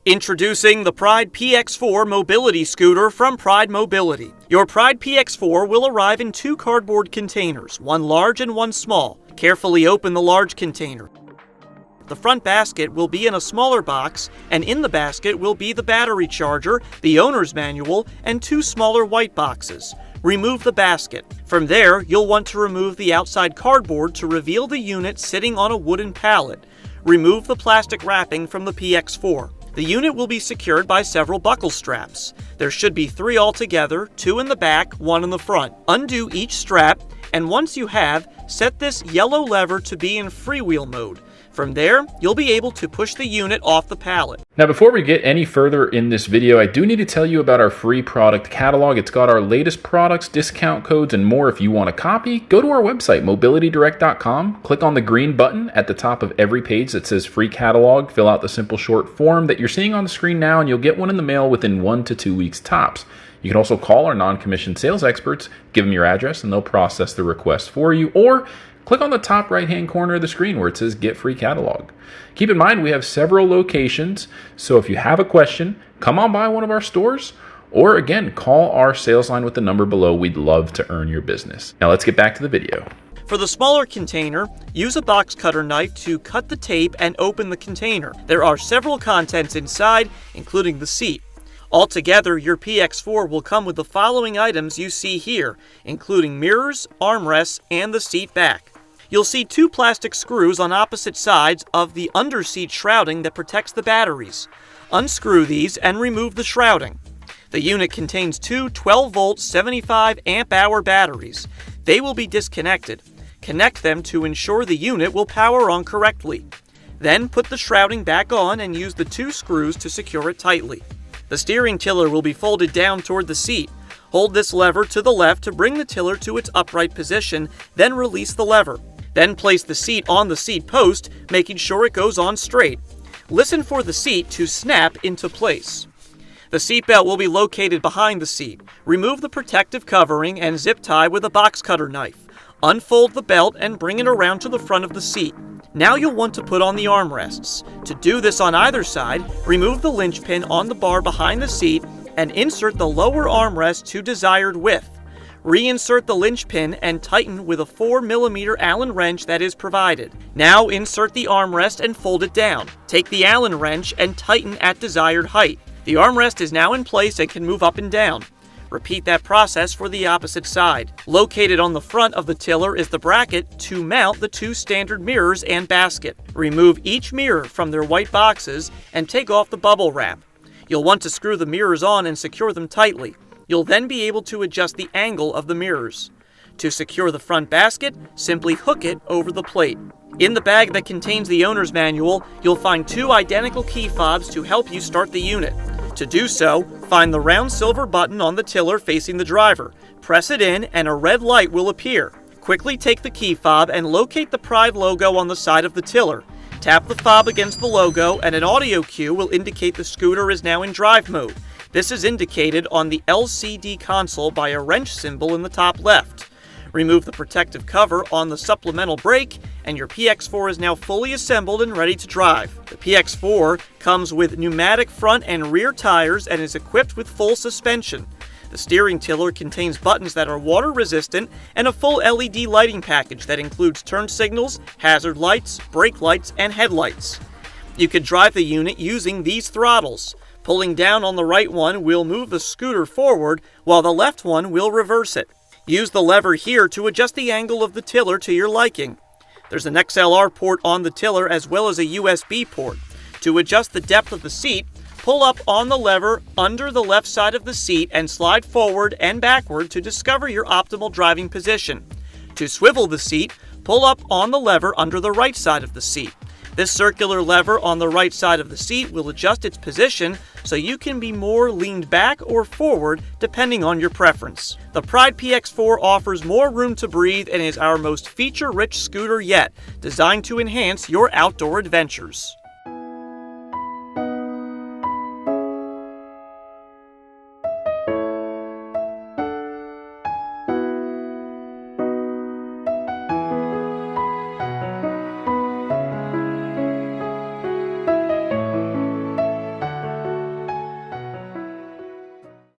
Introducing the Pride PX4 mobility scooter from Pride Mobility. Your Pride PX4 will arrive in 2 cardboard containers, one large and one small. Carefully open the large container. The front basket will be in a smaller box, and in the basket will be the battery charger, the owner's manual, and 2 smaller white boxes. Remove the basket. From there, you'll want to remove the outside cardboard to reveal the unit sitting on a wooden pallet. Remove the plastic wrapping from the PX4. The unit will be secured by several buckle straps. There should be 3 altogether, 2 in the back, 1 in the front. Undo each strap, and once you have, set this yellow lever to be in freewheel mode. From there, you'll be able to push the unit off the pallet. Now, before we get any further in this video, I do need to tell you about our free product catalog. It's got our latest products, discount codes, and more. If you want a copy, go to our website, mobilitydirect.com. Click on the green button at the top of every page that says free catalog. Fill out the simple short form that you're seeing on the screen now, and you'll get one in the mail within 1 to 2 weeks tops. You can also call our non-commissioned sales experts, give them your address, and they'll process the request for you, or click on the top right-hand corner of the screen where it says Get Free Catalog. Keep in mind, we have several locations, so if you have a question, come on by one of our stores, or again, call our sales line with the number below. We'd love to earn your business. Now let's get back to the video. For the smaller container, use a box cutter knife to cut the tape and open the container. There are several contents inside, including the seat. Altogether, your PX4 will come with the following items you see here, including mirrors, armrests, and the seat back. You'll see 2 plastic screws on opposite sides of the underseat shrouding that protects the batteries. Unscrew these and remove the shrouding. The unit contains 2 12-volt 75 amp-hour batteries. They will be disconnected. Connect them to ensure the unit will power on correctly. Then put the shrouding back on and use the 2 screws to secure it tightly. The steering tiller will be folded down toward the seat. Hold this lever to the left to bring the tiller to its upright position, then release the lever. Then place the seat on the seat post, making sure it goes on straight. Listen for the seat to snap into place. The seat belt will be located behind the seat. Remove the protective covering and zip tie with a box cutter knife. Unfold the belt and bring it around to the front of the seat. Now you'll want to put on the armrests. To do this on either side, remove the linchpin on the bar behind the seat and insert the lower armrest to desired width. Reinsert the linchpin and tighten with a 4mm Allen wrench that is provided. Now insert the armrest and fold it down. Take the Allen wrench and tighten at desired height. The armrest is now in place and can move up and down. Repeat that process for the opposite side. Located on the front of the tiller is the bracket to mount the 2 standard mirrors and basket. Remove each mirror from their white boxes and take off the bubble wrap. You'll want to screw the mirrors on and secure them tightly. You'll then be able to adjust the angle of the mirrors. To secure the front basket, simply hook it over the plate. In the bag that contains the owner's manual, you'll find 2 identical key fobs to help you start the unit. To do so, find the round silver button on the tiller facing the driver. Press it in and a red light will appear. Quickly take the key fob and locate the Pride logo on the side of the tiller. Tap the fob against the logo and an audio cue will indicate the scooter is now in drive mode. This is indicated on the LCD console by a wrench symbol in the top left. Remove the protective cover on the supplemental brake, and your PX4 is now fully assembled and ready to drive. The PX4 comes with pneumatic front and rear tires and is equipped with full suspension. The steering tiller contains buttons that are water resistant and a full LED lighting package that includes turn signals, hazard lights, brake lights, and headlights. You can drive the unit using these throttles. Pulling down on the right one will move the scooter forward, while the left one will reverse it. Use the lever here to adjust the angle of the tiller to your liking. There's an XLR port on the tiller as well as a USB port. To adjust the depth of the seat, pull up on the lever under the left side of the seat and slide forward and backward to discover your optimal driving position. To swivel the seat, pull up on the lever under the right side of the seat. This circular lever on the right side of the seat will adjust its position so you can be more leaned back or forward depending on your preference. The Pride PX4 offers more room to breathe and is our most feature-rich scooter yet, designed to enhance your outdoor adventures.